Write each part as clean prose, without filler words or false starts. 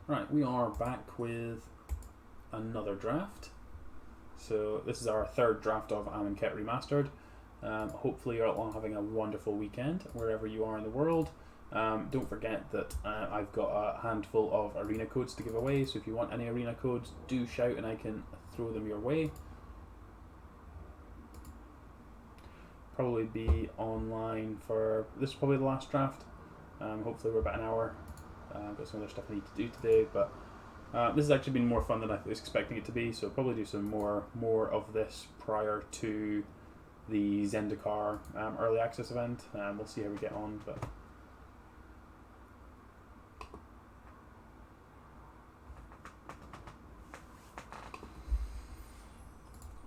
Right, we are back with another draft. So this is our third draft of Amonkhet Remastered. Hopefully you're all having a wonderful weekend wherever you are in the world. Don't forget that I've got a handful of arena codes to give away, so if you want any arena codes, do shout and I can throw them your way. Probably be online for, this is probably the last draft. Hopefully we're about an hour. Got some other stuff I need to do today, but this has actually been more fun than I was expecting it to be, so I'll probably do some more of this prior to the Zendikar early access event. We'll see how we get on, but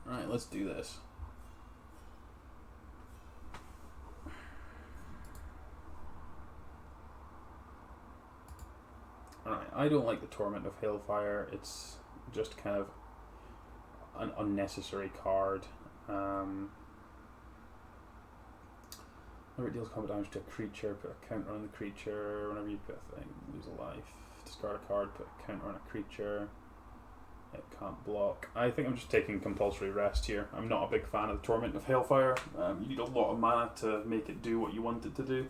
alright, let's do this. Alright, I don't like the Torment of Hailfire. It's just kind of an unnecessary card. Whenever it deals combat damage to a creature, put a counter on the creature. Whenever you put a thing, lose a life. Discard a card, put a counter on a creature. It can't block. I think I'm just taking compulsory rest here. I'm not a big fan of the Torment of Hailfire. You need a lot of mana to make it do what you want it to do.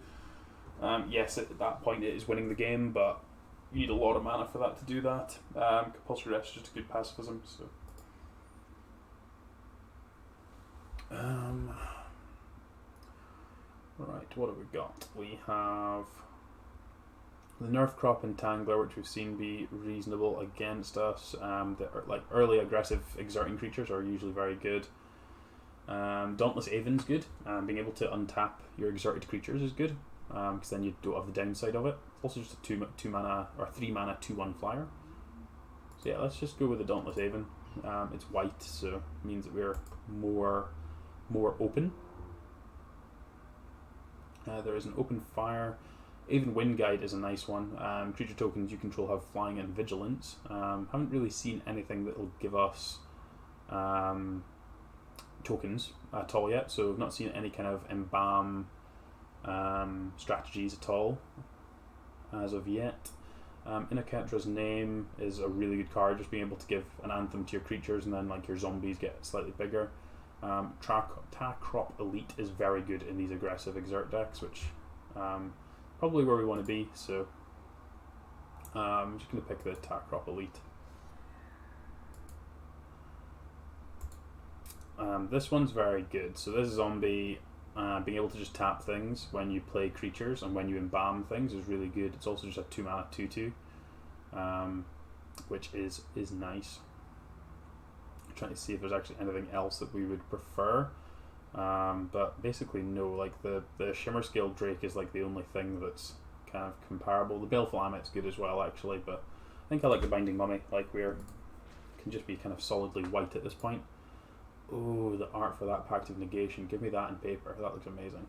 Yes, at that point it is winning the game, but you need a lot of mana for that to do that. Compulsory rest is just a good pacifism. So, right, what have we got? We have the Nerf Crop Entangler, which we've seen be reasonable against us. Like early aggressive exerting creatures are usually very good. Dauntless Aven's good. Being able to untap your exerted creatures is good, because then you don't have the downside of it. Also just a 2 mana or 3 mana 2/1 flyer. So yeah, let's just go with the Dauntless Aven. It's white, so it means that we're more open. There is an open fire. Even Wind Guide is a nice one. Creature tokens you control have flying and vigilance. Haven't really seen anything that will give us tokens at all yet, so we've not seen any kind of embalm strategies at all as of yet. Inaketra's Name is a really good card, just being able to give an anthem to your creatures and then like your zombies get slightly bigger. Crop Elite is very good in these aggressive exert decks, which probably where we want to be, so I'm just going to pick the Crop Elite. This one's very good. So this zombie, being able to just tap things when you play creatures and when you embalm things is really good. It's also just a 2 mana 2/2, which is nice. I'm trying to see if there's actually anything else that we would prefer, but basically no. Like the Shimmer Scale Drake is like the only thing that's kind of comparable. The Baleful Amet's good as well actually, but I think I like the Binding Mummy. Like can just be kind of solidly white at this point. Oh, the art for that Pact of Negation. Give me that in paper. That looks amazing.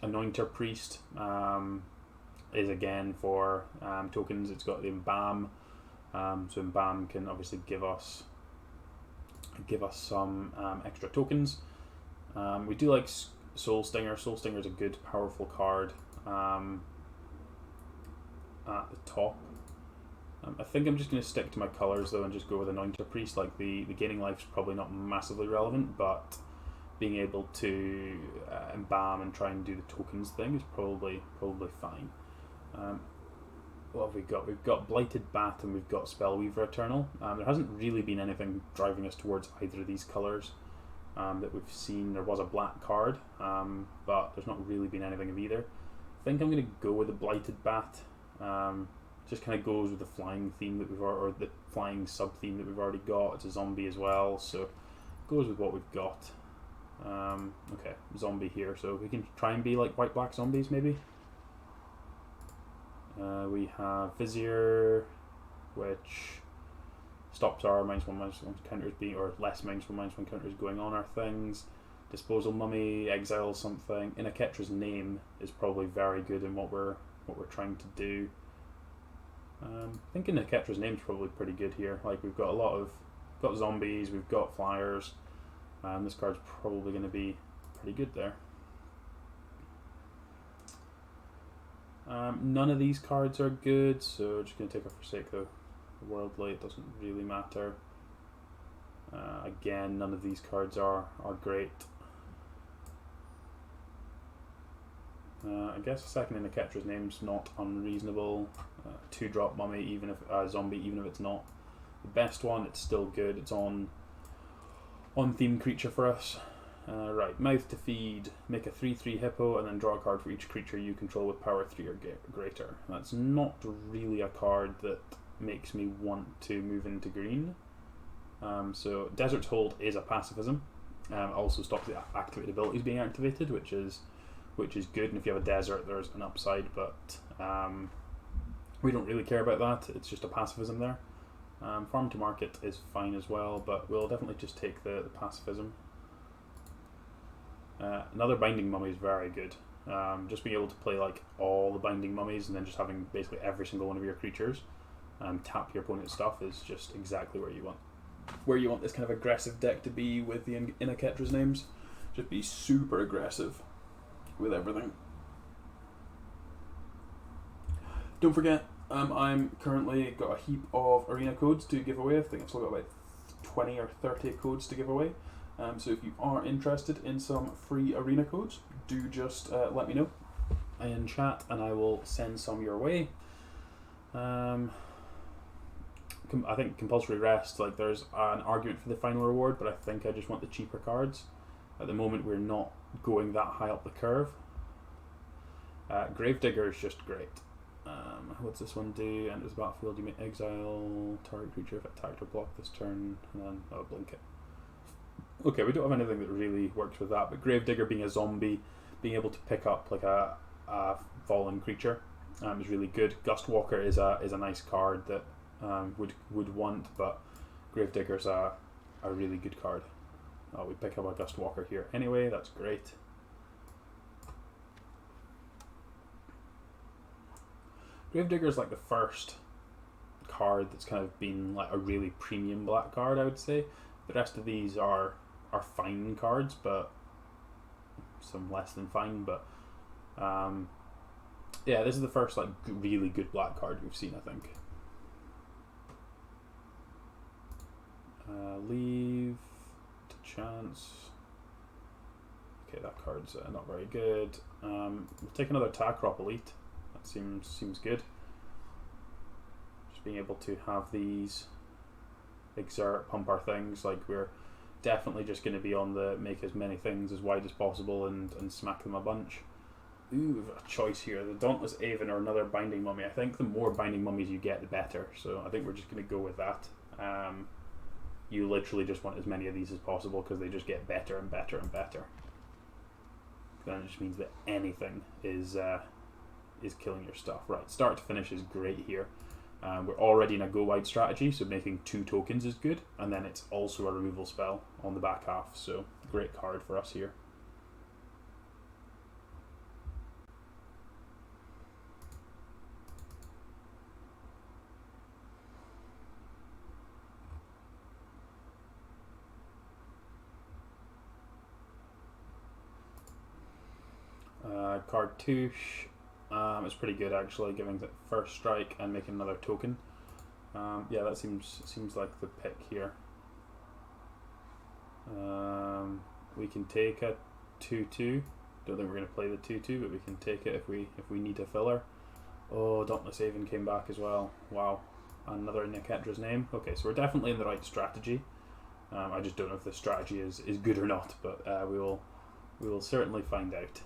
Anointer Priest is again for tokens. It's got the Embalm. So Embalm can obviously give us some extra tokens. We do like Soul Stinger. Soul Stinger is a good, powerful card at the top. I think I'm just going to stick to my colours though and just go with Anointer Priest. Like the gaining life is probably not massively relevant, but being able to embalm and try and do the tokens thing is probably fine. What have we got? We've got Blighted Bat and we've got Spellweaver Eternal. There hasn't really been anything driving us towards either of these colours that we've seen. There was a black card, but there's not really been anything of either. I think I'm going to go with the Blighted Bat. Just kind of goes with the flying theme that or the flying sub theme that we've already got. It's a zombie as well, so goes with what we've got. Okay, zombie here, so we can try and be like white-black zombies maybe. We have Vizier, which stops our -1/-1 counters being, or less -1/-1 counters going on our things. Disposal Mummy, exile something. Inaketra's Name is probably very good in what we're trying to do. I think Inaketra's Name's probably pretty good here. Like we've got got zombies, we've got flyers. This card's probably going to be pretty good there. None of these cards are good, so just going to take a Forsake the Worldly. It doesn't really matter. Again, none of these cards are great. I guess a second in Amonkhet's name's not unreasonable. 2-drop mummy, even if zombie, even if it's not the best one, it's still good. It's on theme creature for us. Right, Mouth to Feed, make a 3/3 hippo, and then draw a card for each creature you control with power 3 or greater. That's not really a card that makes me want to move into green. So Desert's Hold is a pacifism. Also stops the activated abilities being activated, which is good. And if you have a desert, there's an upside, but we don't really care about that. It's just a pacifism there. Farm to Market is fine as well, but we'll definitely just take the pacifism. Another Binding Mummy is very good. Just being able to play like all the Binding Mummies and then just having basically every single one of your creatures tap your opponent's stuff is just exactly where you want this kind of aggressive deck to be with the Amonkhet's names. Just be super aggressive with everything. Don't forget, I'm currently got a heap of arena codes to give away. I think I've still got about 20 or 30 codes to give away. So if you are interested in some free arena codes, do just let me know in chat and I will send some your way. I think compulsory rest, like there's an argument for the final reward, but I think I just want the cheaper cards. At the moment we're not going that high up the curve. Gravedigger is just great. What's this one do? Enters the battlefield, you may exile target creature if attacked or blocked this turn, and then blink it. Okay, we don't have anything that really works with that, but Gravedigger being a zombie, being able to pick up like a fallen creature is really good. Gustwalker is a nice card that would want, but Gravedigger's a really good card. Oh, we pick up a Gustwalker here anyway, that's great. Gravedigger is like the first card that's kind of been like a really premium black card, I would say. The rest of these are fine cards, but some less than fine, but yeah, this is the first like really good black card we've seen, I think. Leave to chance. Okay, that card's not very good. We'll take another Takrop Elite. That seems good. Just being able to have these exert, pump our things, like we're definitely just going to be on the make as many things as wide as possible and smack them a bunch. Ooh, we've got a choice here, the Dauntless Aven or another Binding Mummy. I think the more Binding Mummies you get, the better, so I think we're just going to go with that. You literally just want as many of these as possible because they just get better and better and better. Then it just means that anything is killing your stuff. Right, start to finish is great here. We're already in a go wide strategy, so making 2 tokens is good, and then it's also a removal spell on the back half, so great card for us here. Cartouche is pretty good actually, giving the first strike and making another token. Yeah, that seems like the pick here. We can take a 2/2. Don't think we're going to play the 2/2, but we can take it if we need a filler. Oh, Dauntless Aven came back as well. Wow, another Amonkhet's name. Okay, so we're definitely in the right strategy. I just don't know if the strategy is good or not, but we will certainly find out.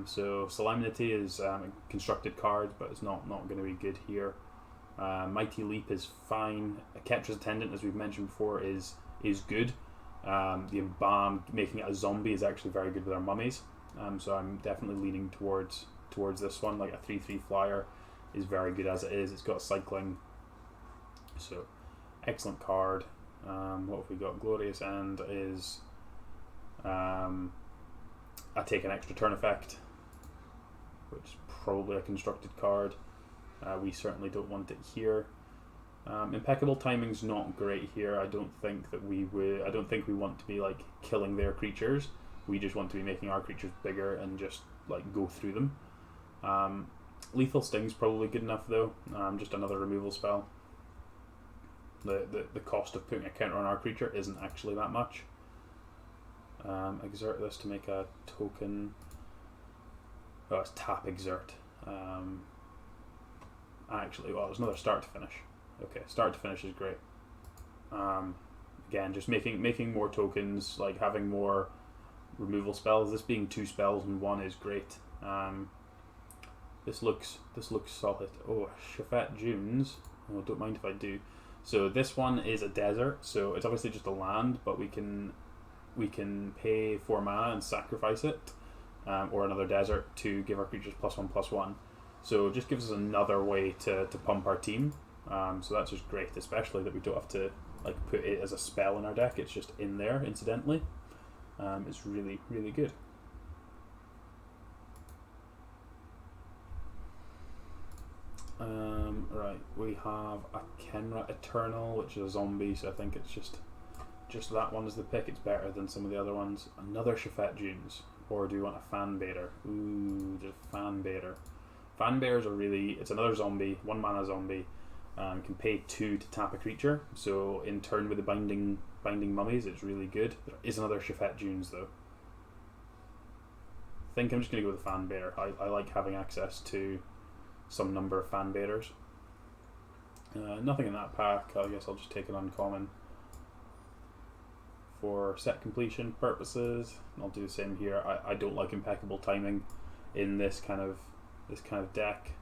So Solemnity is a constructed card, but it's not going to be good here. Mighty Leap is fine. Ketra's Attendant, as we've mentioned before, is good. The Embalm, making it a zombie, is actually very good with our mummies. So I'm definitely leaning towards this one. Like a 3/3 flyer is very good as it is. It's got cycling, so excellent card. What have we got? Glorious End is I take an extra turn effect, which is probably a constructed card. We certainly don't want it here. Impeccable Timing's not great here. I don't think we want to be like killing their creatures. We just want to be making our creatures bigger and just like go through them. Lethal Sting's probably good enough though. Just another removal spell. The cost of putting a counter on our creature isn't actually that much. Exert this to make a token. Oh, it's tap exert. Actually, well, there's another start to finish. Okay, start to finish is great. Again, just making more tokens, like having more removal spells. This being 2 spells in 1 is great. This looks solid. Oh, Shafet Dunes. Oh, don't mind if I do. So this one is a desert, so it's obviously just a land, but we can pay 4 mana and sacrifice it, or another desert to give our creatures +1/+1. So it just gives us another way to pump our team. So that's just great, especially that we don't have to like put it as a spell in our deck. It's just in there incidentally. It's really, really good. Right, we have a Kenra Eternal, which is a zombie, so I think it's just that one is the pick. It's better than some of the other ones. Another Shafet Dunes, or do you want a Fan Baiter? Ooh, just Fan Baiter. Fan Baiters are really, it's another zombie, 1 mana zombie, can pay 2 to tap a creature, so in turn with the binding mummies it's really good. There is another Shafet Dunes though. I think I'm just going to go with the Fan Baiter. I like having access to some number of Fan Baiters. Nothing in that pack. I guess I'll just take an uncommon for set completion purposes. I'll do the same here. I don't like impeccable timing in this kind of deck.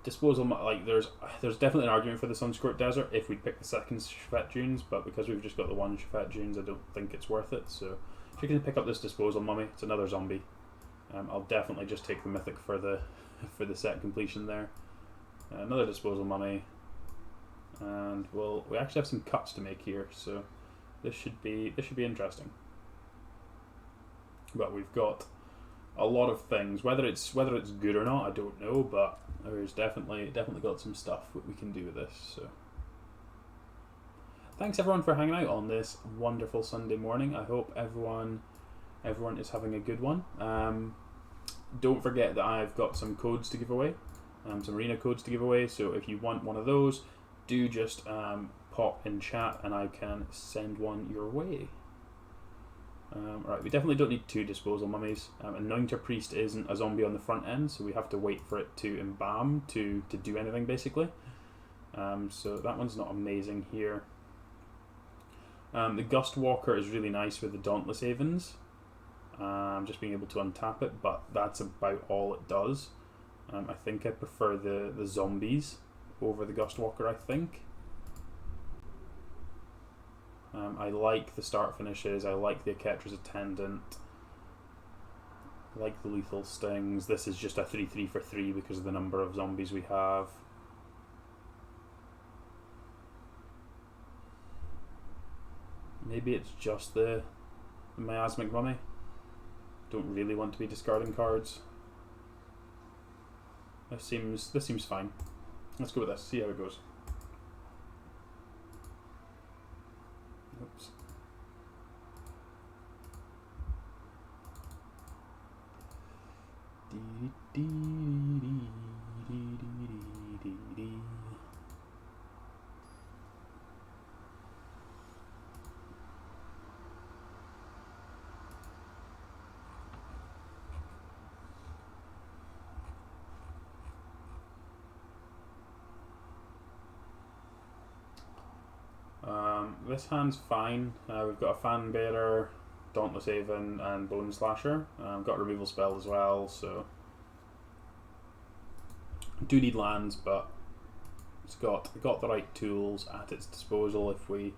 Disposal, like there's definitely an argument for the Sunscorched Desert if we pick the second Shafet Dunes, but because we've just got the 1 Shafet Dunes, I don't think it's worth it. So if you can pick up this Disposal Mummy, it's another zombie. I'll definitely just take the mythic for the set completion there. Another Disposal Mummy, and we actually have some cuts to make here, so this should be interesting. But we've got a lot of things. Whether it's good or not, I don't know, but there's definitely got some stuff that we can do with this. So thanks everyone for hanging out on this wonderful Sunday morning. I hope everyone is having a good one. Don't forget that I've got some codes to give away, some arena codes to give away, so if you want one of those, do just pop in chat and I can send one your way. Right, we definitely don't need 2 Disposal Mummies. Anointer Priest isn't a zombie on the front end, so we have to wait for it to embalm to do anything basically. So that one's not amazing here. The Gust Walker is really nice with the Dauntless Avens. Just being able to untap it, but that's about all it does. I think I prefer the zombies over the Gust Walker, I think. I like the start finishes, I like the Aketra's Attendant, I like the Lethal Stings. This is just a 3/3 for 3 because of the number of zombies we have. Maybe it's just the Miasmic Mummy. Don't really want to be discarding cards. This seems fine. Let's go with this, see how it goes. Oops. This hand's fine. We've got a Fan Baiter, Dauntless Aven, and Bone Slasher. Got a removal spell as well, so do need lands, but it's got the right tools at its disposal if we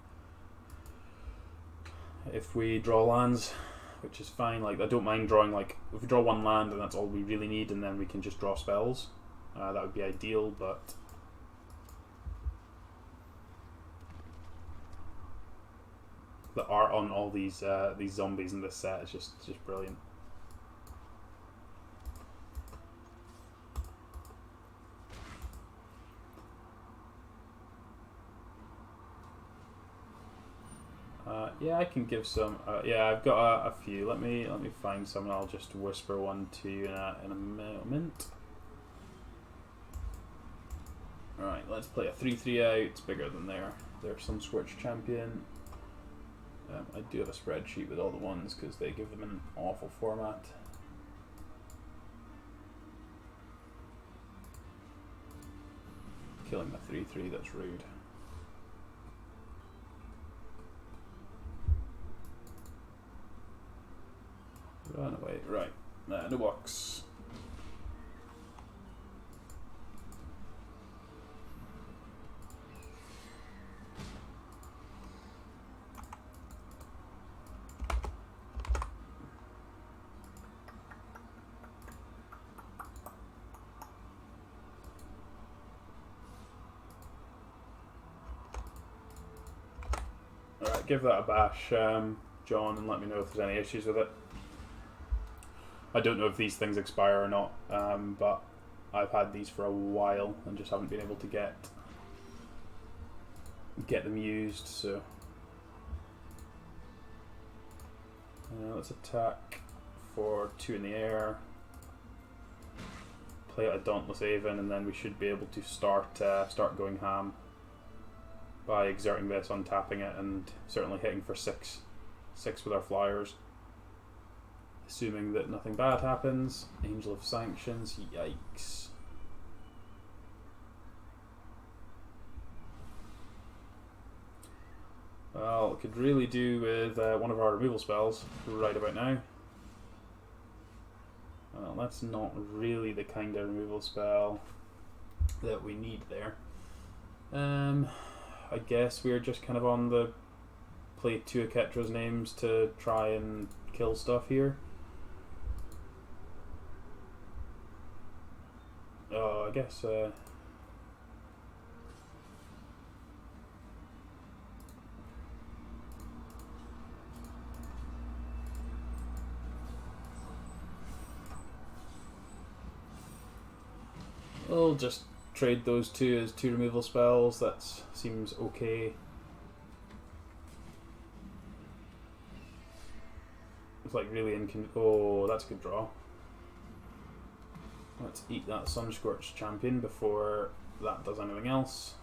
draw lands, which is fine. Like I don't mind drawing, like if we draw 1 land and that's all we really need, and then we can just draw spells. That would be ideal, but the art on all these zombies in this set is just brilliant. Yeah, I can give some. Yeah, I've got a few. Let me find some, and I'll just whisper one to you in a moment. Alright, let's play a 3-3 out. It's bigger than their Sunscorch champion. I do have a spreadsheet with all the ones because they give them an awful format. Killing the 3-3, that's rude. Run away. Right. No box. Alright, give that a bash, John, and let me know if there's any issues with it. I don't know if these things expire or not, but I've had these for a while and just haven't been able to get them used, so let's attack for 2 in the air, play out a Dauntless Aven, and then we should be able to start going ham by exerting this, untapping it, and certainly hitting for 6 with our flyers. Assuming that nothing bad happens. Angel of Sanctions, yikes. Well, it could really do with one of our removal spells right about now. Well, that's not really the kind of removal spell that we need there. I guess we're just kind of on the play 2 of Ketra's names to try and kill stuff here. Oh, I guess we'll just trade those 2 as 2 removal spells. That seems okay. It's like really oh, that's a good draw. Let's eat that Sunscorched champion before that does anything else.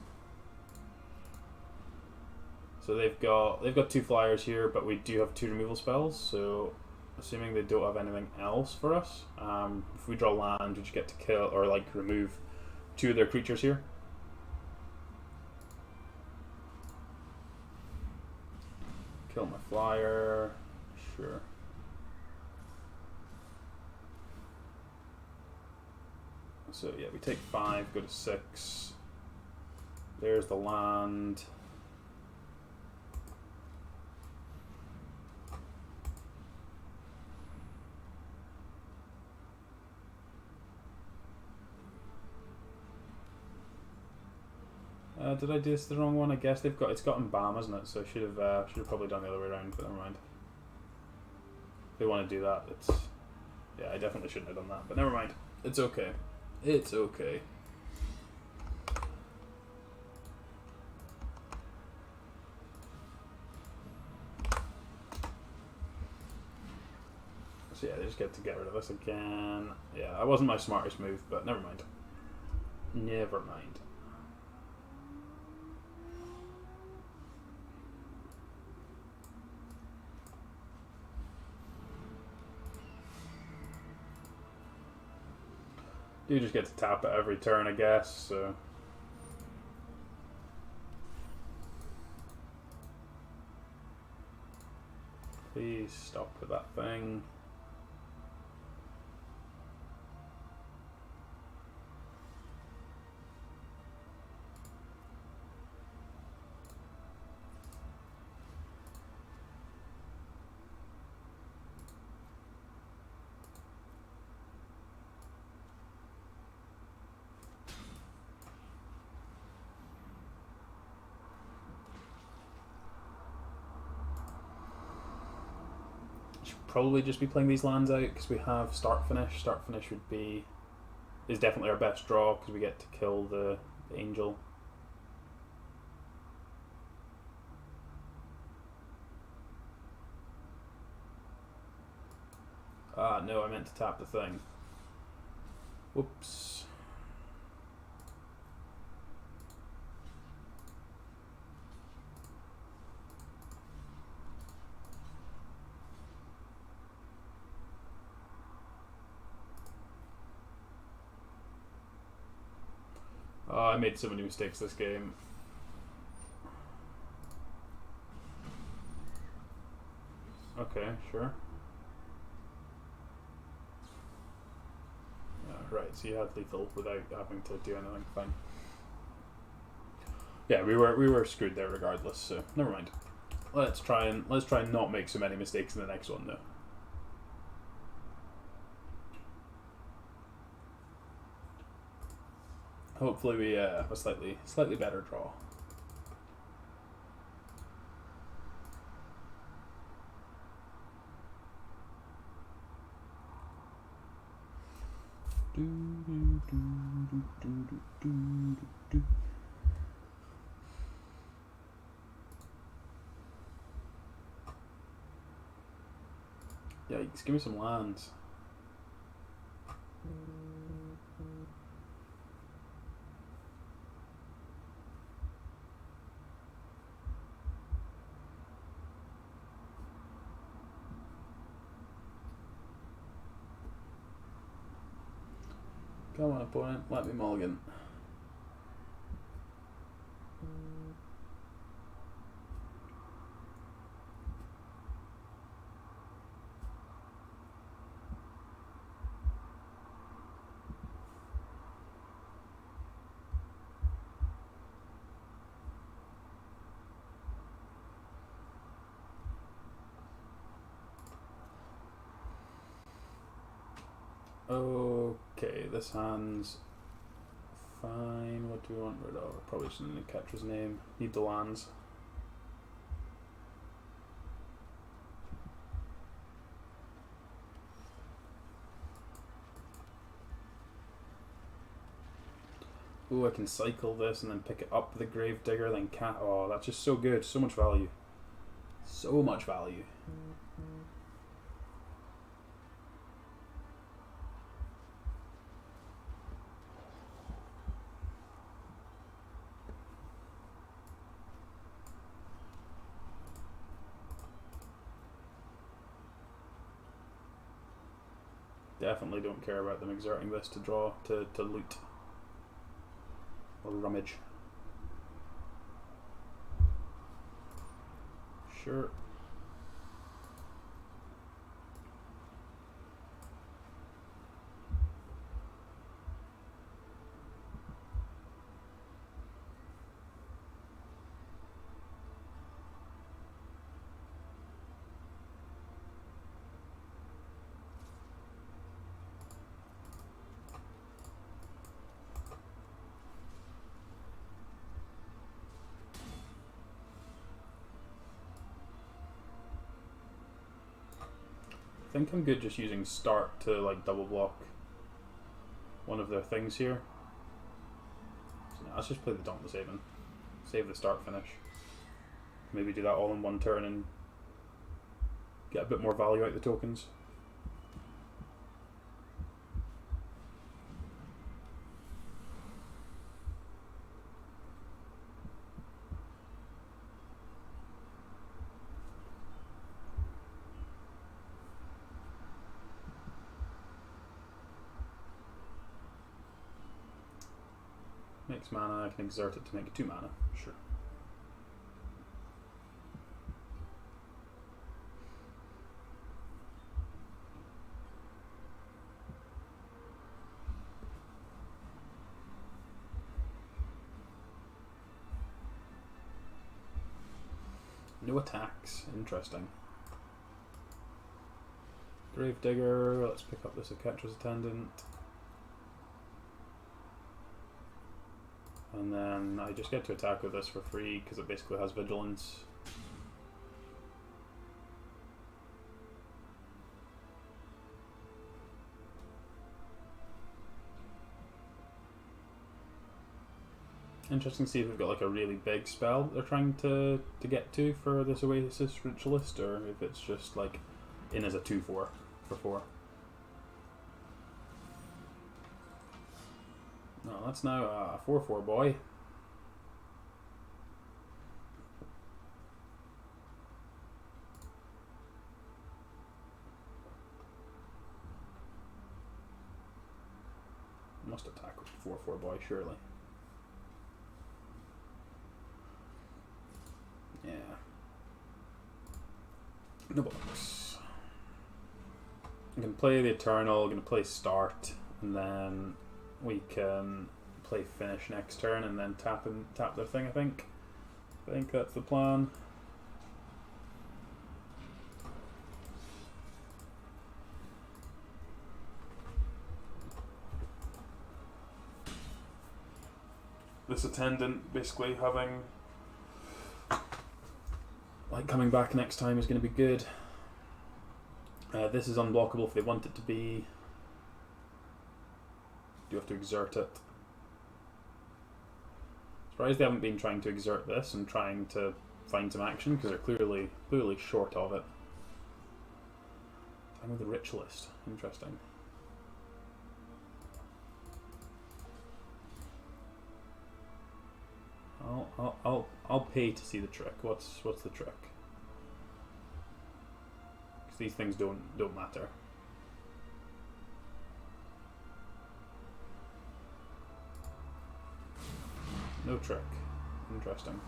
So they've got 2 flyers here, but we do have 2 removal spells. So assuming they don't have anything else for us, if we draw land, we just get to kill or like remove 2 of their creatures here. Kill my flyer, sure. So yeah, we take 5, go to 6. There's the land. Did I do this the wrong one? I guess it's got Embalm, isn't it? So I should have probably done the other way around, but never mind. If they want to do that, yeah, I definitely shouldn't have done that, but never mind. It's okay. It's okay. So yeah, they just get to get rid of this again. Yeah, that wasn't my smartest move, but never mind. Never mind. You just get to tap it every turn, I guess, so. Please stop with that thing. Probably just be playing these lands out because we have start finish. Start finish is definitely our best draw because we get to kill the angel. Ah, no, I meant to tap the thing. Whoops. Oh, I made so many mistakes this game. Okay, sure. Right, so you had lethal without having to do anything. Fine. Yeah, we were screwed there regardless. So never mind. Let's try and not make so many mistakes in the next one though. Hopefully we have a slightly better draw. Yikes, give me some lands. Come on, opponent, let me mulligan. Okay, this hand's fine. What do we want rid of? Probably just need to catch his name. Need the lands. Ooh, I can cycle this and then pick it up the Gravedigger, then cat. Oh, that's just so good. So much value. So much value. Definitely don't care about them exerting this to draw, to loot. Or rummage. Sure. I think I'm good just using start to like double block one of their things here. So let's just play the Dauntless Haven. Save the start finish. Maybe do that all in one turn and get a bit more value out of the tokens. Makes mana, I can exert it to make 2 mana, sure. No attacks, interesting. Gravedigger, let's pick up this Aketra's Attendant. And then I just get to attack with this for free because it basically has vigilance. Interesting to see if we've got like a really big spell that they're trying to get to for this Oasis Ritualist, or if it's just like in as a 2/4 for 4. No, that's now a 4/4 boy. Must attack with 4/4 boy, surely. Yeah. No box. I'm going to play the Eternal, I'm going to play Start, and then we can play Finish next turn and then tap their thing, I think. I think that's the plan. This Attendant basically having, like, coming back next time is going to be good. This is unblockable if they want it to be. You have to exert it. Surprised they haven't been trying to exert this and trying to find some action, because they're clearly short of it. Time of the Ritualist. Interesting. I'll pay to see the trick. What's the trick? Because these things don't matter. No trick. Interesting.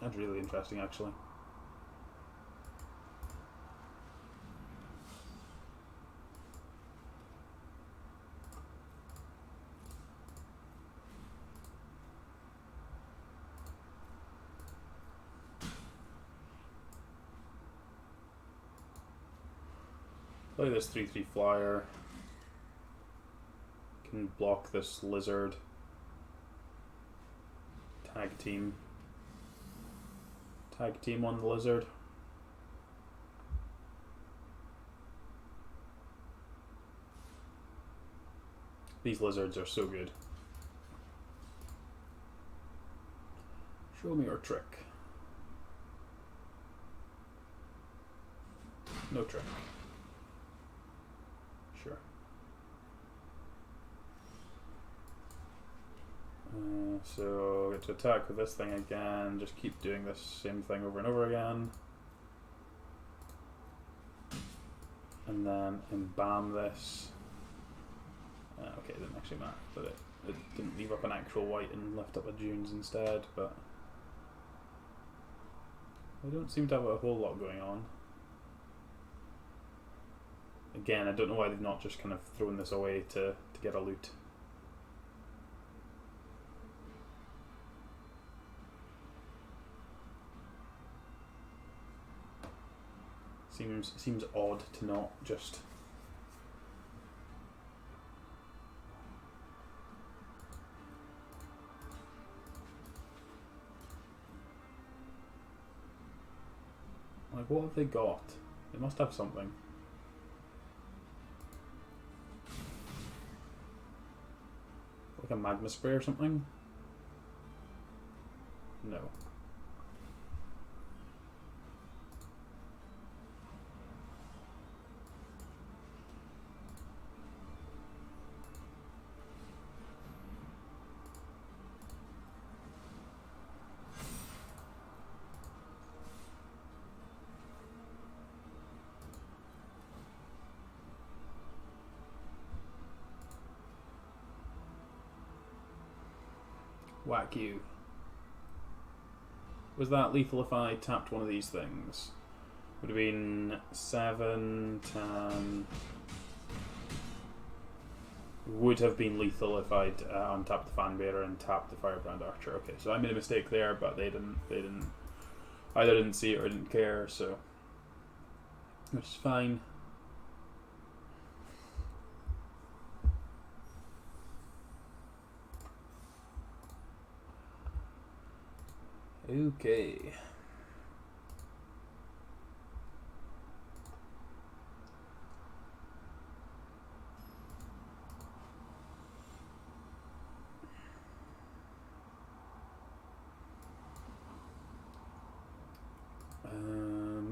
That's really interesting, actually. Play this 3/3 flyer. Can block this lizard. Tag team. Tag team on the lizard. These lizards are so good. Show me your trick. No trick. Sure. So get to attack with this thing again. Just keep doing this same thing over and over again. And then embam this. Okay, it didn't actually matter, but it didn't leave up an actual white and left up a dunes instead, but I don't seem to have a whole lot going on. Again, I don't know why they've not just kind of thrown this away to get a loot. Seems odd to not just. Like, what have they got? They must have something. Like a magma spray or something? No. Whack you. Was that lethal if I tapped one of these things? Would have been 7, 10. Would have been lethal if I'd untapped the Fan Bearer and tapped the Firebrand Archer. Okay, so I made a mistake there, but they didn't either didn't see it or didn't care, so which is fine. Okay.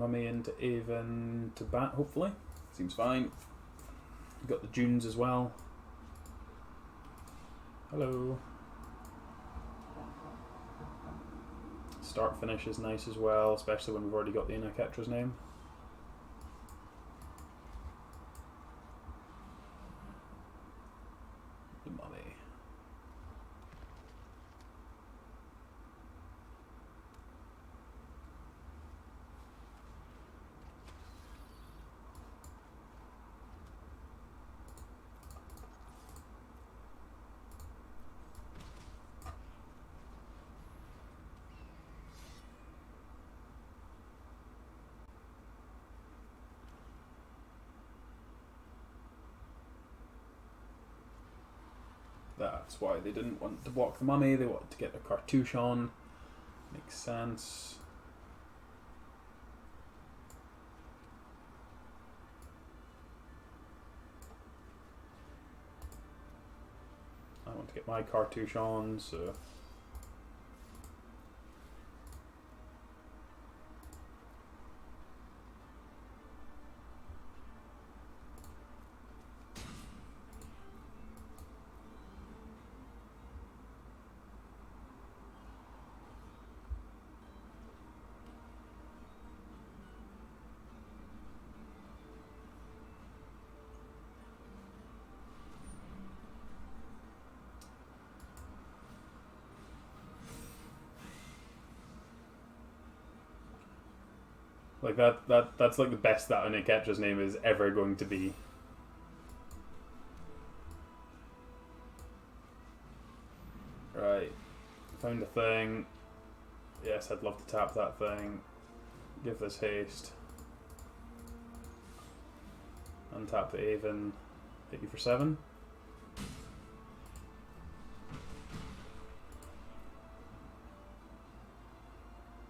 Mummy into Avon to bat, hopefully. Seems fine. We've got the Dunes as well. Hello. Start finish is nice as well, especially when we've already got the Amonkhet's name. The Mummy. That's why they didn't want to block the Mummy, they wanted to get the cartouche on. Makes sense. I want to get my cartouche on, so... Like that's like the best that Amonkhet's name is ever going to be. Right. Found a thing. Yes, I'd love to tap that thing. Give this haste. Untap the Avon. Hit you for 7.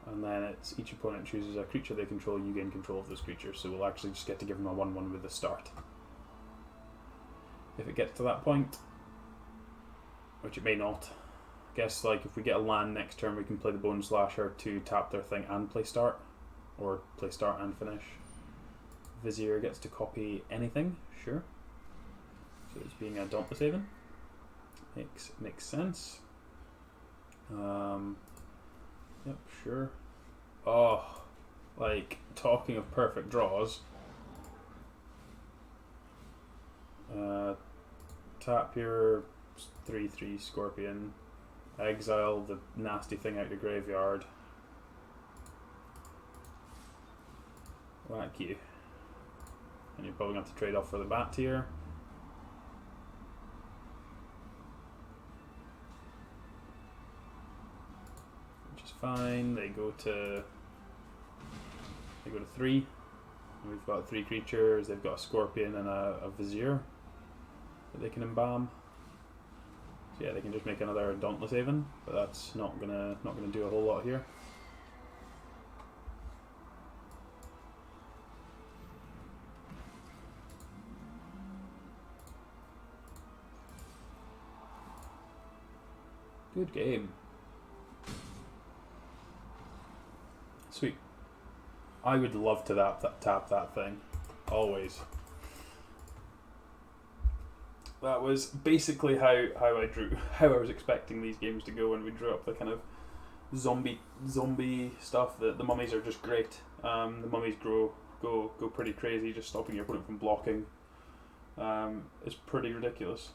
And then it's each opponent chooses a creature they control, you gain control of those creatures, so we'll actually just get to give them a 1-1 with the start. If it gets to that point, which it may not. I guess like if we get a land next turn we can play the Bone Slasher to tap their thing and play start, or play start and finish. Vizier gets to copy anything, sure. So it's being a Dauntless Haven. Makes sense. Yep, sure. Oh, like, talking of perfect draws. Tap your 3/3 Scorpion. Exile the nasty thing out your graveyard. Whack you. And you're probably going to have to trade off for the bat tier. Fine, they go to 3. We've got 3 creatures, they've got a Scorpion and a Vizier that they can embalm. So yeah, they can just make another Dauntless Haven, but that's not gonna do a whole lot here. Good game. Sweet. I would love to tap that thing. Always. That was basically how I was expecting these games to go when we drew up the kind of zombie stuff. The mummies are just great. The mummies go pretty crazy, just stopping your opponent from blocking. It's pretty ridiculous.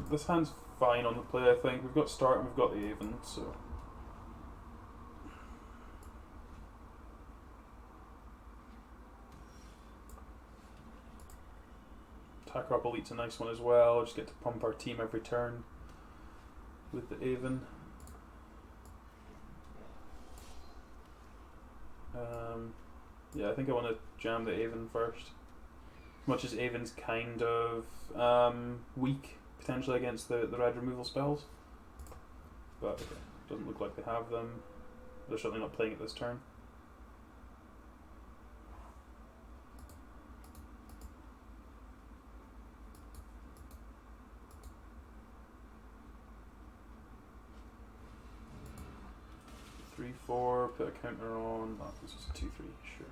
This hand's fine on the play, I think. We've got start and we've got the Avon, so... Attacker Up Elite's a nice one as well. Just get to pump our team every turn with the Avon. Yeah, I think I want to jam the Avon first. Much as Avon's kind of weak potentially against the red removal spells, but okay, doesn't look like they have them. They're certainly not playing it this turn. 3/4, put a counter on. That was just 2/3, sure.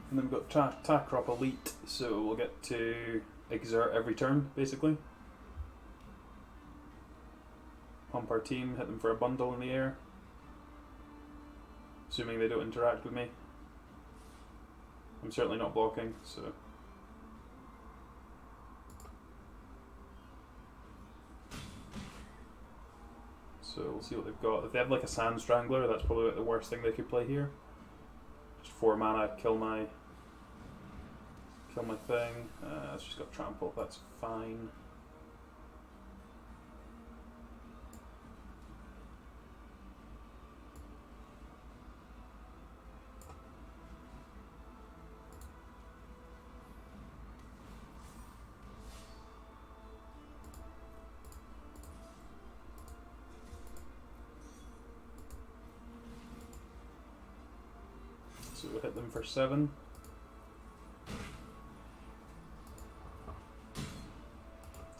And then we've got attack crop elite, so we'll get to exert every turn, basically. Pump our team, hit them for a bundle in the air. Assuming they don't interact with me. I'm certainly not blocking, so. So we'll see what they've got. If they have like a Sand Strangler, that's probably like the worst thing they could play here. Just 4 mana, kill my thing. It's just got trample, that's fine. So we'll hit them for 7.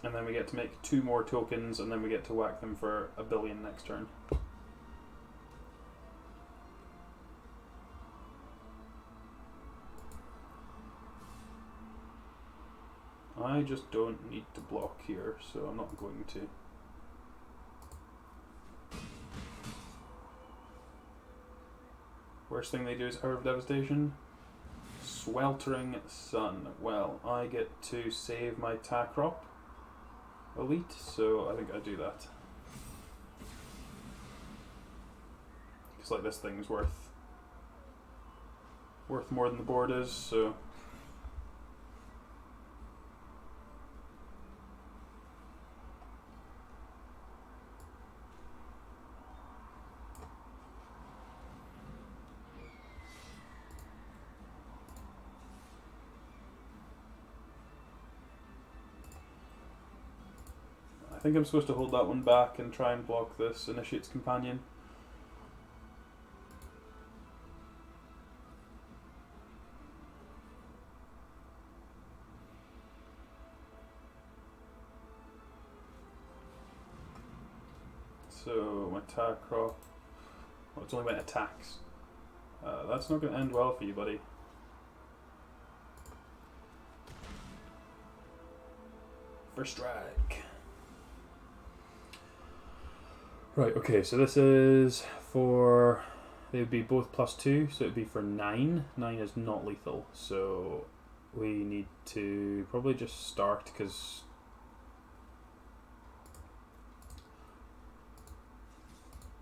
And then we get to make 2 more tokens, and then we get to whack them for 1 billion next turn. I just don't need to block here, so I'm not going to. Worst thing they do is Hour of Devastation. Sweltering Sun. Well, I get to save my Takrop elite, so I think I do that. Because like this thing's worth more than the board is, so. I think I'm supposed to hold that one back and try and block this Initiate's Companion. So my attack crop. Well, it's only my attacks. That's not going to end well for you, buddy. First strike. Right, okay, so this is for, they would be both +2, so it would be for 9. 9 is not lethal, so we need to probably just start, because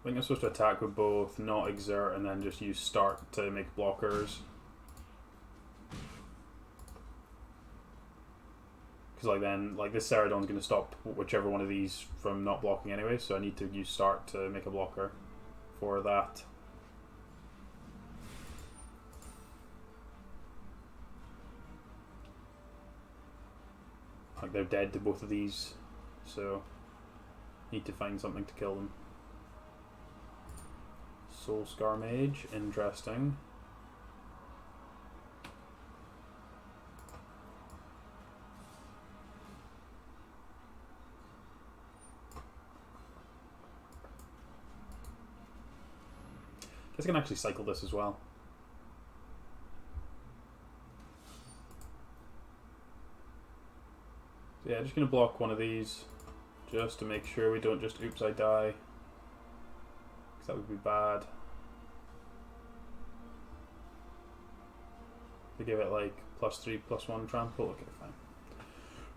I think I'm supposed to attack with both, not exert, and then just use start to make blockers. Because like then, like this Ceradon's going to stop whichever one of these from not blocking anyway, so I need to use start to make a blocker for that. Like they're dead to both of these, so need to find something to kill them. Soul Scar Mage, interesting. I can actually cycle this as well. So yeah, just going to block one of these just to make sure we don't just oops I die, because that would be bad. To give it like +3/+1 trample, okay fine.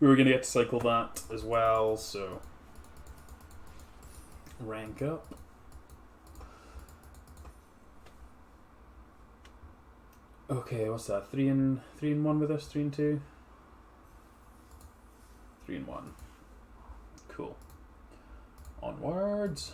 We were going to get to cycle that as well, so rank up. Okay, what's that? 3 and 1 with us? 3 and 2? 3 and 1. Cool. Onwards.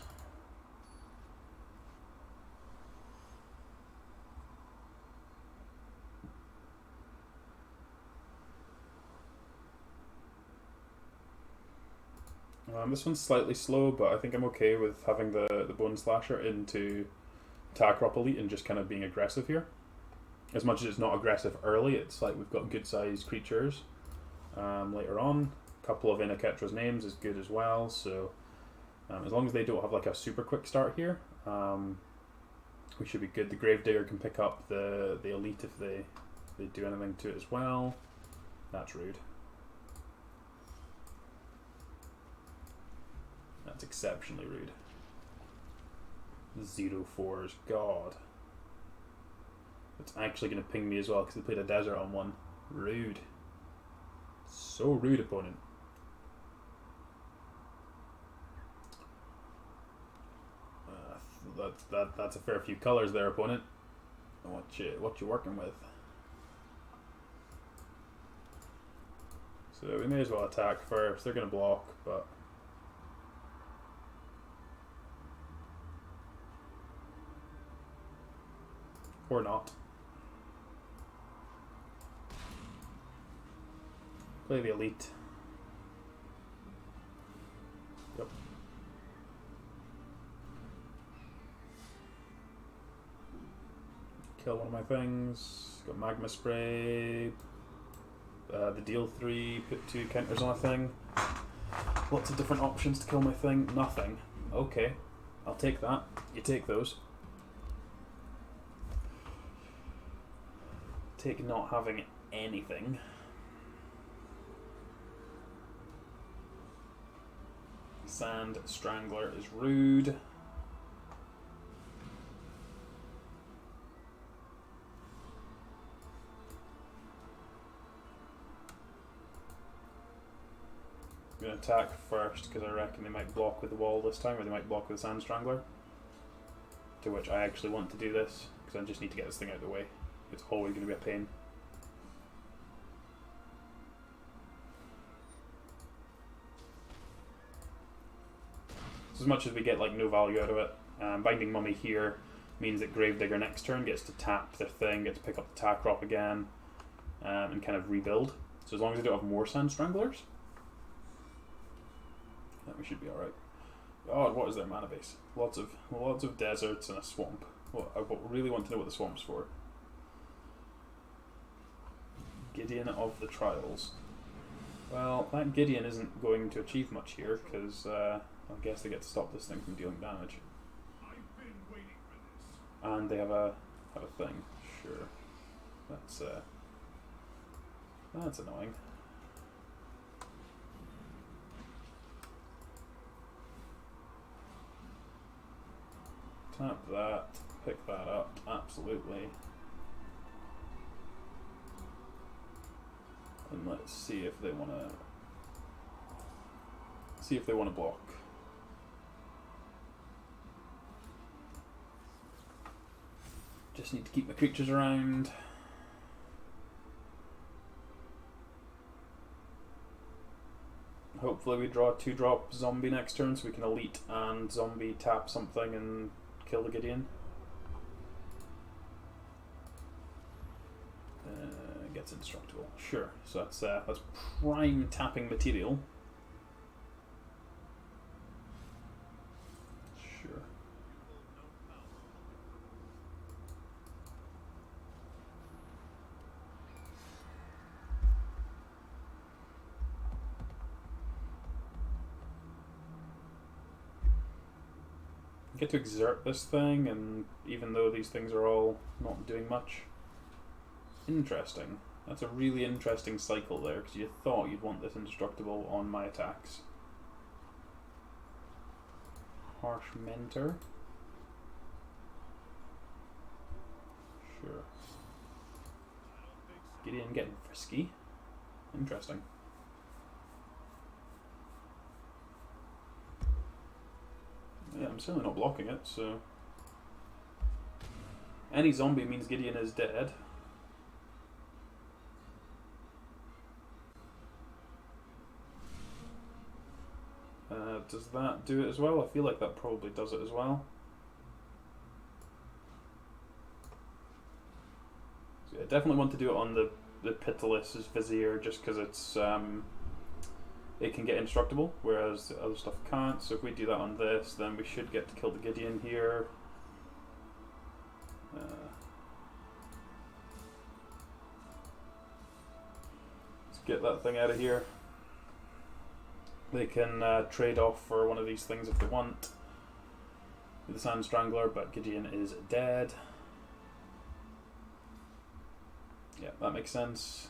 This one's slightly slow, but I think I'm okay with having the Bone Slasher into Takrop Elite and just kind of being aggressive here. As much as it's not aggressive early, it's like we've got good sized creatures. later on. A couple of Amonkhet's names is good as well, so as long as they don't have like a super quick start here, we should be good. The Gravedigger can pick up the elite if they do anything to it as well. That's rude. That's exceptionally rude. 0-4s, God. It's actually going to ping me as well because they played a desert on one. Rude. So rude, opponent. That's a fair few colours there, opponent. What you working with? So we may as well attack first. They're going to block, but or not. Play the elite. Yep. Kill one of my things. Got magma spray. The deal 3, put 2 counters on a thing. Lots of different options to kill my thing. Nothing. Okay, I'll take that. You take those. Take not having anything. Sand Strangler is rude. I'm going to attack first because I reckon they might block with the wall this time, or they might block with the Sand Strangler. To which I actually want to do this because I just need to get this thing out of the way. It's always going to be a pain. So as much as we get like no value out of it, Binding Mummy here means that Gravedigger next turn gets to tap their thing, gets to pick up the attack crop again, and kind of rebuild. So as long as they don't have more Sand Stranglers, then we should be alright. God, what is their mana base? Lots of deserts and a swamp. Well, I really want to know what the swamp's for. Gideon of the Trials. Well, that Gideon isn't going to achieve much here because I guess they get to stop this thing from dealing damage. And they have a thing. Sure, that's annoying. Tap that, pick that up, absolutely. And let's see if they want to block. Just need to keep my creatures around. Hopefully we draw a 2-drop zombie next turn so we can elite and zombie tap something and kill the Gideon. Gets indestructible. Sure. So that's prime tapping material. Sure. Get to exert this thing, and even though these things are all not doing much. Interesting. That's a really interesting cycle there, because you thought you'd want this indestructible on my attacks. Harsh Mentor. Sure. Gideon getting frisky. Interesting. Yeah, I'm certainly not blocking it, so... Any zombie means Gideon is dead. Does that do it as well? I feel like that probably does it as well. So yeah, I definitely want to do it on the Pitiless' Vizier just because it's it can get indestructible, whereas the other stuff can't. So if we do that on this, then we should get to kill the Gideon here. get that thing out of here. They can trade off for one of these things if they want with the Sand Strangler, but Gideon is dead. Yeah, that makes sense.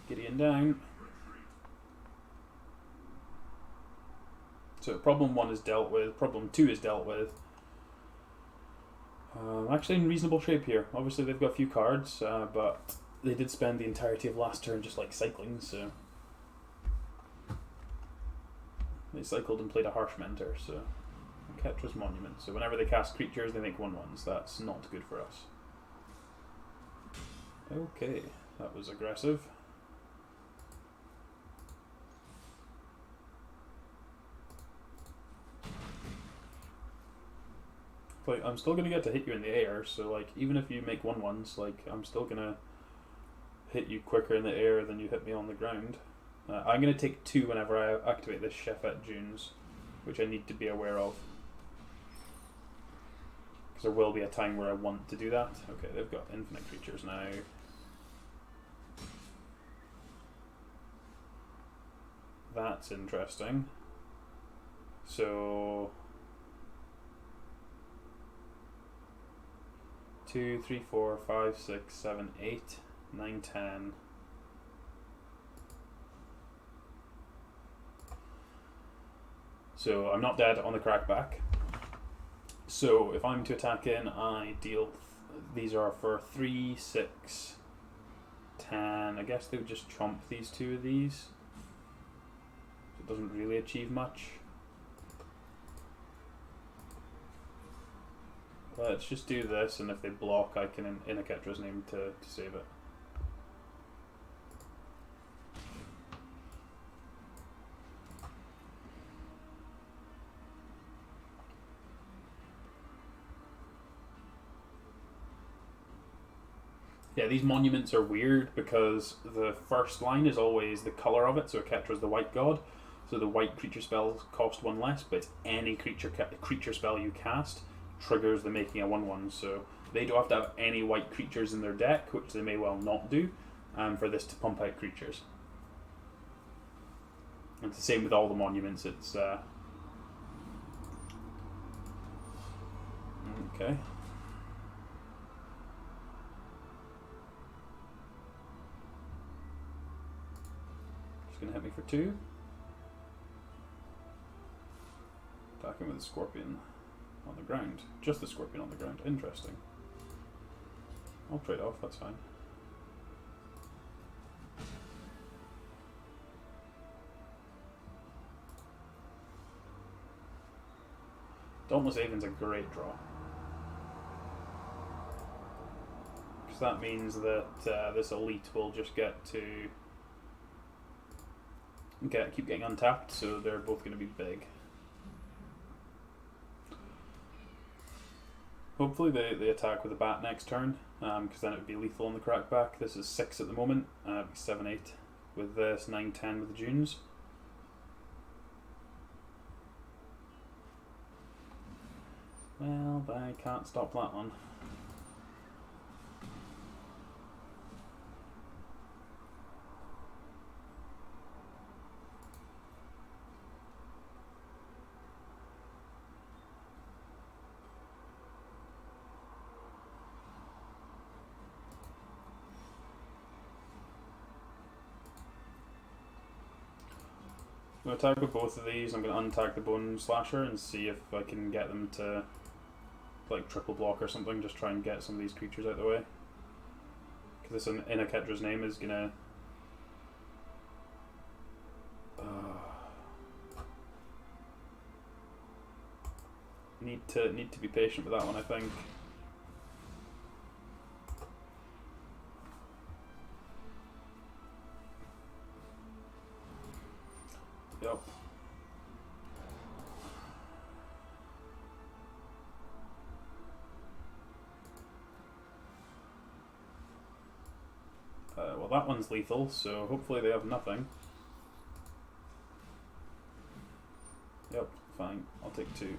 Gideon down. So problem 1 is dealt with, problem 2 is dealt with. Actually in reasonable shape here. Obviously they've got a few cards, but they did spend the entirety of last turn just like cycling, so they cycled and played a Harsh Mentor, so Ketra's Monument. So whenever they cast creatures they make 1/1s. That's not good for us. Okay, that was aggressive. Like, I'm still gonna get to hit you in the air, so like even if you make 1/1s, like I'm still gonna hit you quicker in the air than you hit me on the ground. I'm gonna take 2 whenever I activate this Shefet Dunes, which I need to be aware of, because there will be a time where I want to do that. Okay, they've got infinite creatures now. That's interesting. So 2, 3, 4, 5, 6, 7, 8, 9, 10. So I'm not dead on the crackback. So if I'm to attack in, I deal. These are for 3, 6, 10. I guess they would just trump these 2 of these. So it doesn't really achieve much. Let's just do this, and if they block, I can in a Ketra's name to save it. Yeah, these monuments are weird because the first line is always the colour of it, so Ketra's the white god, so the white creature spells cost 1 less, but it's any creature spell you cast triggers the making a 1/1, so they don't have to have any white creatures in their deck, which they may well not do, for this to pump out creatures. And it's the same with all the monuments. It's okay. Just gonna hit me for 2. Attacking with the Scorpion on the ground. Just the Scorpion on the ground. Interesting. I'll trade off, that's fine. Dauntless Aven's a great draw. Because that means that this elite will just get to keep getting untapped, so they're both going to be big. Hopefully they attack with a bat next turn, because then it would be lethal on the crackback. This is 6 at the moment, 7, 8 with this, 9, 10 with the Dunes. Well, I can't stop that one. I'm going to attack with both of these. I'm going to untag the Bone Slasher and see if I can get them to like triple block or something, just try and get some of these creatures out of the way. Because this in a Ketra's name is going to need to be patient with that one, I think. Yep. Well, that one's lethal, so hopefully they have nothing. Yep, fine. I'll take 2.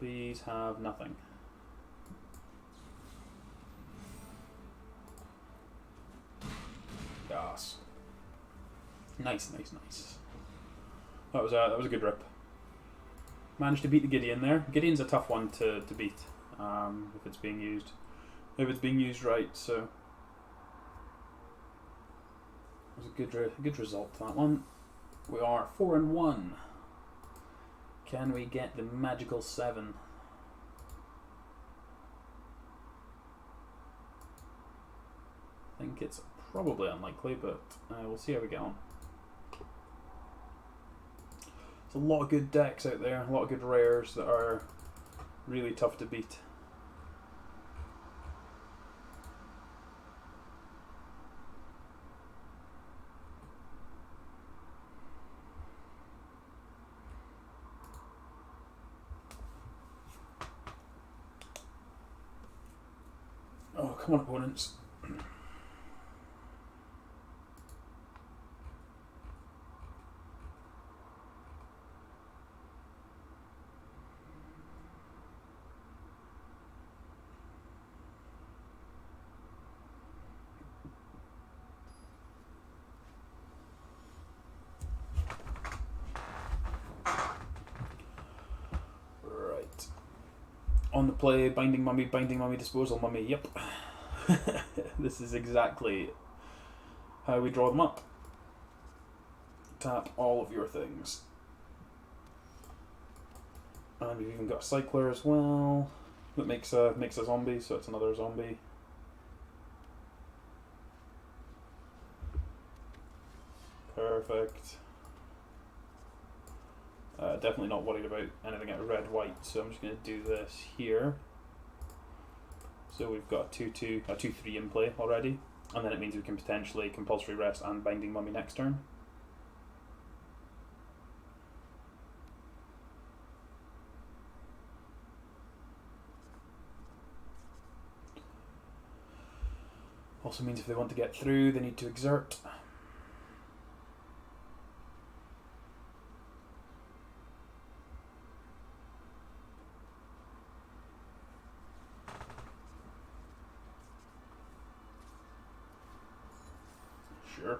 Please have nothing. Yes. Nice, nice, nice. That was a good rip. Managed to beat the Gideon there. Gideon's a tough one to beat if it's being used. If it's being used right, so it was a good result, that one. We are 4-1. Can we get the magical 7? I think it's probably unlikely, but we'll see how we get on. There's a lot of good decks out there, a lot of good rares that are really tough to beat. Oh, come on, opponents. On the play, Binding Mummy, Disposal Mummy, yep. This is exactly how we draw them up. Tap all of your things. And we've even got a Cycler as well. That makes a zombie, so it's another zombie. Perfect. Definitely not worried about anything out of red-white, so I'm just going to do this here. So we've got a 2/3 in play already, and then it means we can potentially Compulsory Rest and Binding Mummy next turn. Also means if they want to get through, they need to exert. Sure.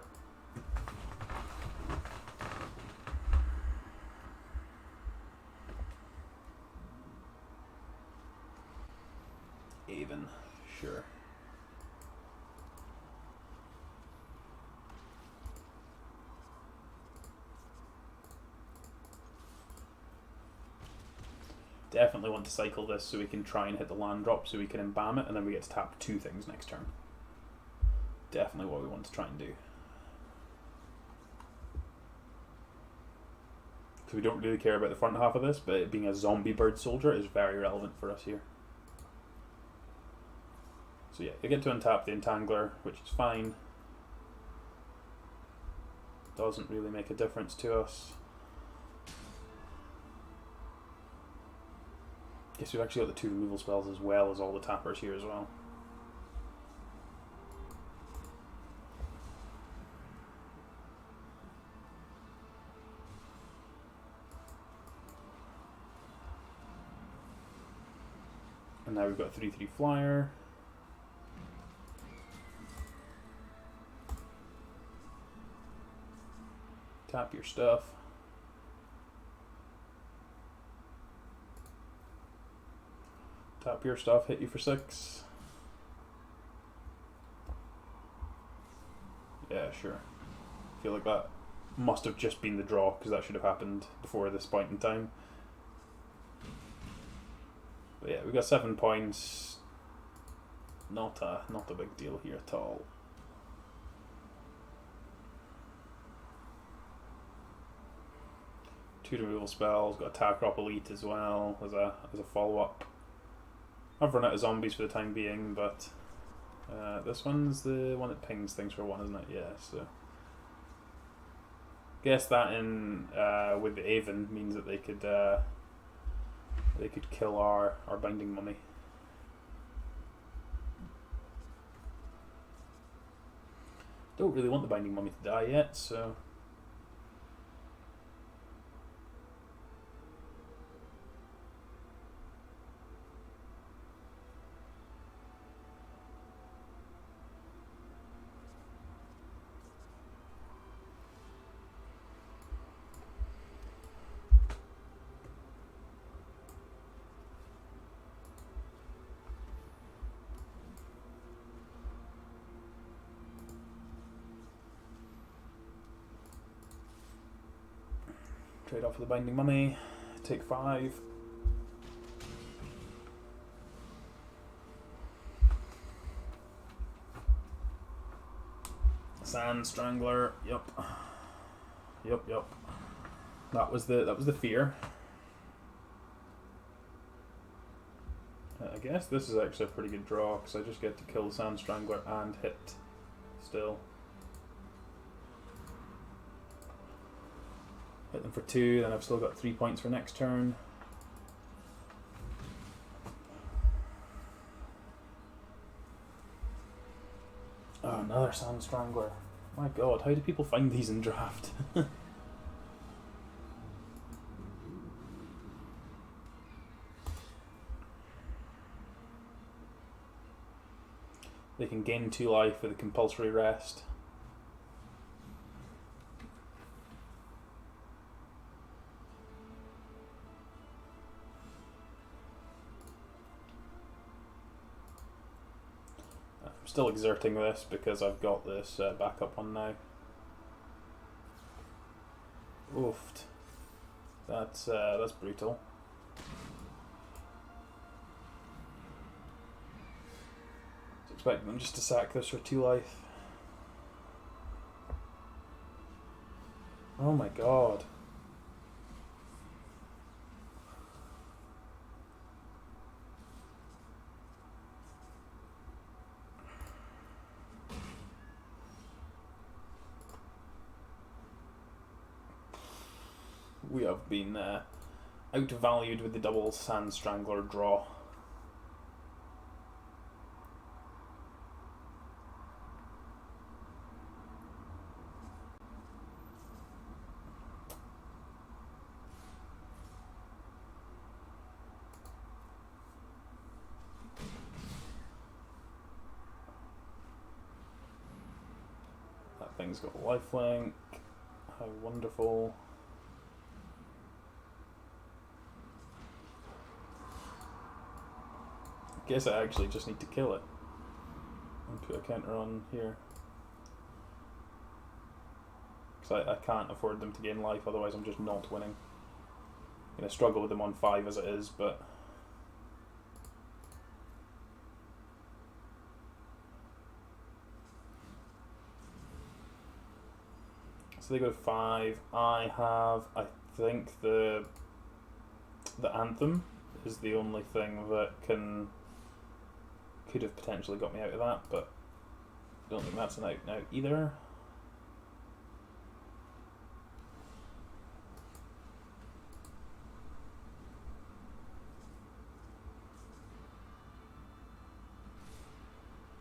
Even. Sure. Definitely want to cycle this so we can try and hit the land drop so we can embam it, and then we get to tap 2 things next turn. Definitely what we want to try and do. Because we don't really care about the front half of this, but it being a zombie bird soldier is very relevant for us here. So yeah, you get to untap the Entangler, which is fine. Doesn't really make a difference to us. Guess we've actually got the 2 removal spells as well as all the tappers here as well. And now we've got a 3/3 flyer. Tap your stuff. Tap your stuff, hit you for 6. Yeah, sure. I feel like that must have just been the draw, because that should have happened before this point in time. But yeah, we've got 7 points. Not a big deal here at all. Two removal spells, got Attack Drop Elite as well as a follow-up. I've run out of zombies for the time being, but this one's the one that pings things for 1, isn't it? Yeah, so guess that in with the Avon means that they could kill our Binding Mummy. Don't really want the Binding Mummy to die yet, so Trade off with the Binding Mummy. Take 5. Sand Strangler. Yep. That was the fear. I guess this is actually a pretty good draw because I just get to kill the Sand Strangler and hit still. Hit them for 2, then I've still got 3 points for next turn. Oh, another Sand Strangler. My god, how do people find these in draft? They can gain 2 life with a compulsory rest. I'm still exerting this because I've got this backup one now. Oofed. That's brutal. Expecting them just to sack this for 2 life. Oh my god. We have been outvalued with the double Sand Strangler draw. That thing's got lifelink. How wonderful. Guess I actually just need to kill it and put a counter on here because I can't afford them to gain life, otherwise I'm just not winning. I'm going to struggle with them on 5 as it is, but so they go to 5. I have, I think the Anthem is the only thing that could have potentially got me out of that, but I don't think that's an out now either.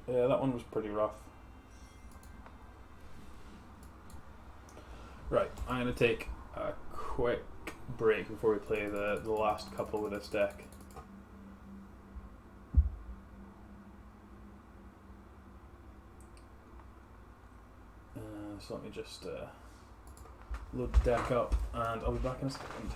Yeah, that one was pretty rough. Right, I'm going to take a quick break before we play the last couple with this deck. So let me just load the deck up and I'll be back in a second.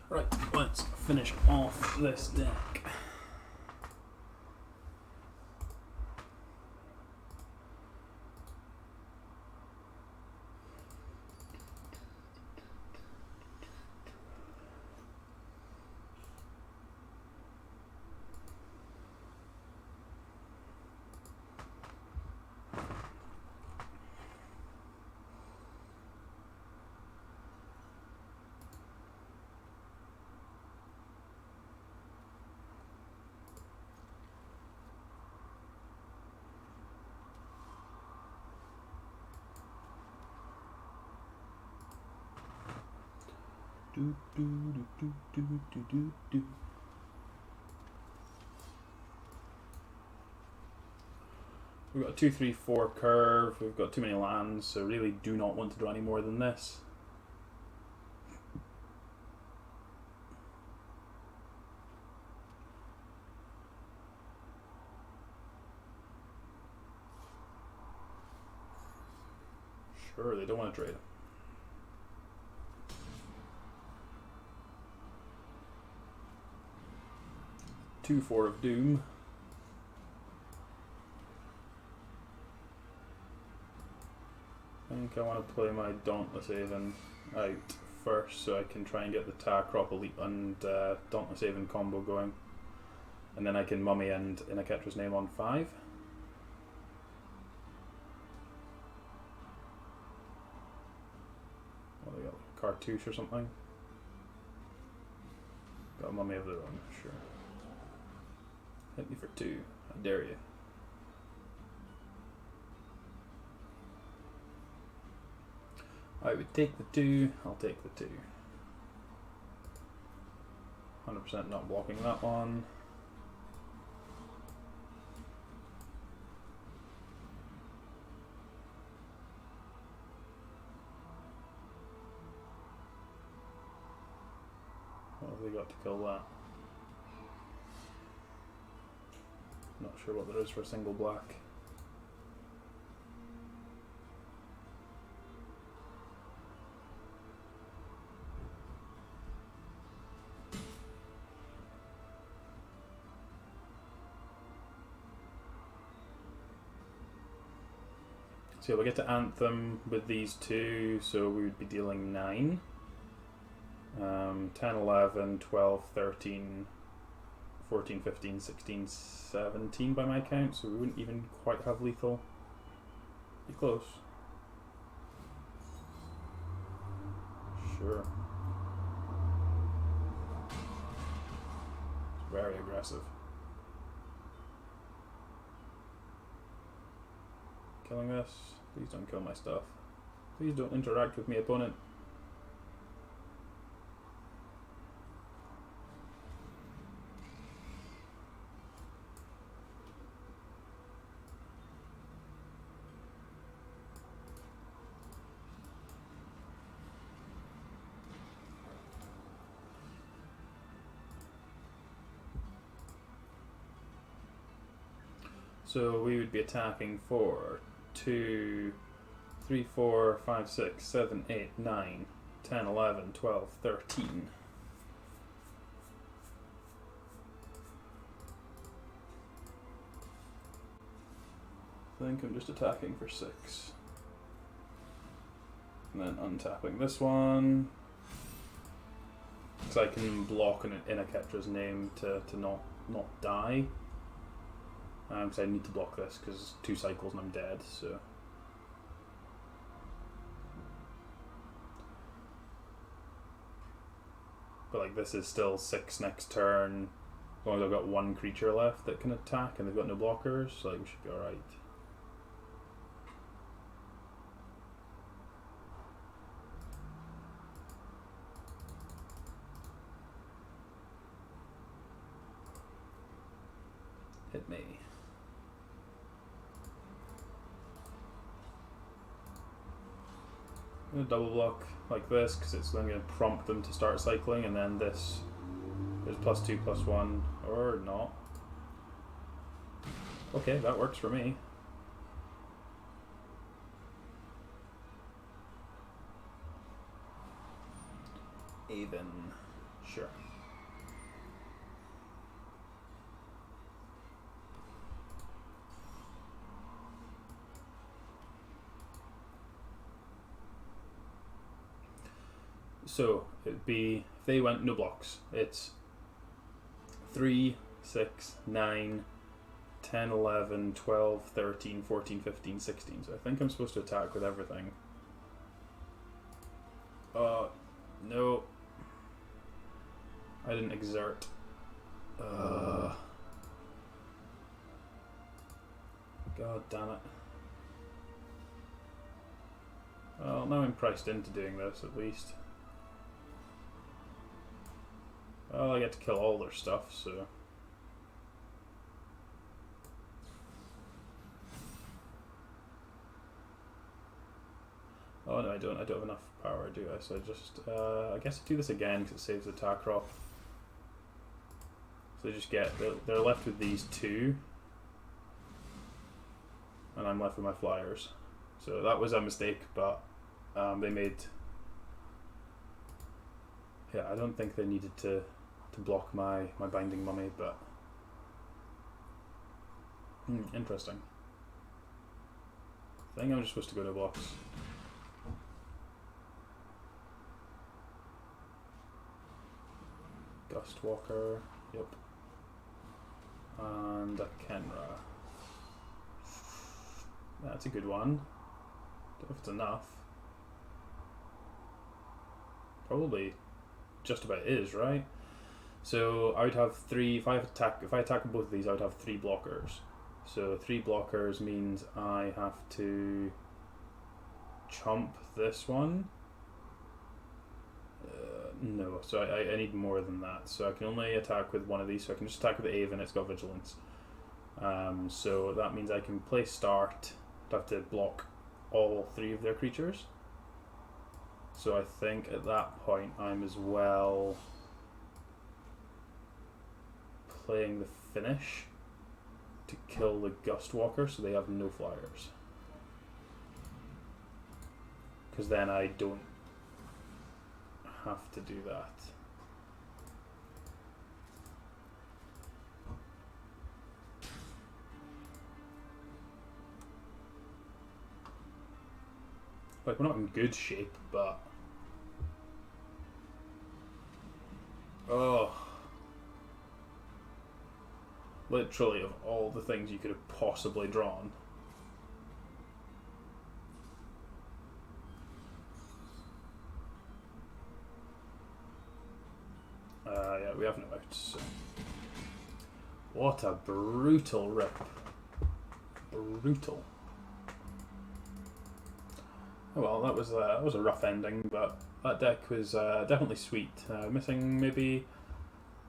Right, let's finish off this deck. We've got a 2-3-4 curve, we've got too many lands, so really do not want to do any more than this. Sure, they don't want to trade. Two 4 of Doom. I think I want to play my Dauntless Haven out first so I can try and get the Tarkrop Elite and Dauntless Haven combo going. And then I can Mummy and Inaketra's Name on 5. What they got? Cartouche or something? Got a Mummy of their own, sure. Hit me for 2. I dare you. I would take the 2. I'll take the 2. 100% not blocking that one. What have they got to kill that? Not sure what there is for a single black. So yeah, we get to Anthem with these two, so we would be dealing 9. 10, 11, 12, 13, 14, 15, 16, 17 by my count, so we wouldn't even quite have lethal. Be close. Sure. It's very aggressive. Killing this. Please don't kill my stuff. Please don't interact with my opponent. So we would be attacking for 2, 3, 4, 5, 6, 7, 8, 9, 10, 11, 12, 13. I think I'm just attacking for 6. And then untapping this one. Because I can block in Inaketra's Name to not die. So I need to block this because 2 cycles and I'm dead, so. But like this is still 6 next turn. As long as I've got 1 creature left that can attack and they've got no blockers, so like we should be alright. Hit me. I'm going to double block like this because it's then going to prompt them to start cycling, and then this is +2/+1 or not. Okay, that works for me. Haven. Sure. So it'd be, if they went no blocks, it's 3, 6, 9, 10, 11, 12, 13, 14, 15, 16. So I think I'm supposed to attack with everything. No. I didn't exert. God damn it. Well, now I'm priced into doing this, at least. Well, I get to kill all their stuff, so... Oh no, I don't have enough power, do I? So I just, I guess I do this again because it saves the attack roll. So they just get, they're left with these two. And I'm left with my flyers. So that was a mistake, but they made... Yeah, I don't think they needed to block my Binding Mummy, but... interesting. I think I'm just supposed to go to blocks. Gustwalker, yep. And a Kenra. That's a good one. Don't know if it's enough. Probably just about is, right? So I would have 3, if I attack with both of these, I would have 3 blockers. So 3 blockers means I have to chomp this one. No, so I need more than that. So I can only attack with one of these. So I can just attack with the Aven, it's got Vigilance. So that means I can play Start. I'd have to block all 3 of their creatures. So I think at that point I'm as well playing the Finish to kill the Gustwalker so they have no flyers. Because then I don't have to do that. Like, we're not in good shape, but... Oh. Literally, of all the things you could have possibly drawn. Yeah, we have no outs. So. What a brutal rip. Brutal. Oh well, that was a rough ending, but that deck was definitely sweet. Missing maybe,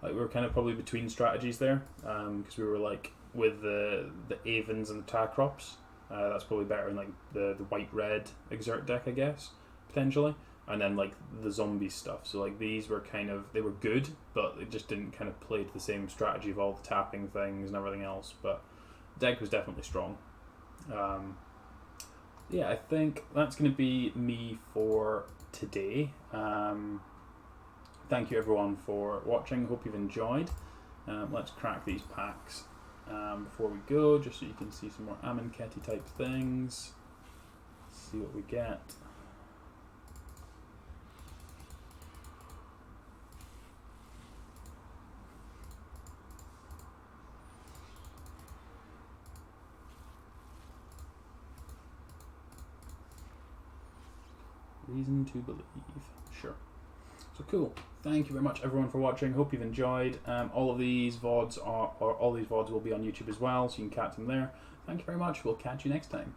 like, we were kind of probably between strategies there, because we were like with the Avens and the Tacrops. That's probably better in like the white-red Exert deck, I guess, potentially. And then like the zombie stuff. So like these were kind of, they were good, but they just didn't kind of play to the same strategy of all the tapping things and everything else. But the deck was definitely strong. Yeah, I think that's going to be me for today. Thank you everyone for watching. Hope you've enjoyed. Let's crack these packs before we go, just so you can see some more Amonkhet type things. Let's see what we get. Reason to believe. Sure. So cool. Thank you very much everyone for watching. Hope you've enjoyed. All these VODs will be on YouTube as well, so you can catch them there. Thank you very much. We'll catch you next time.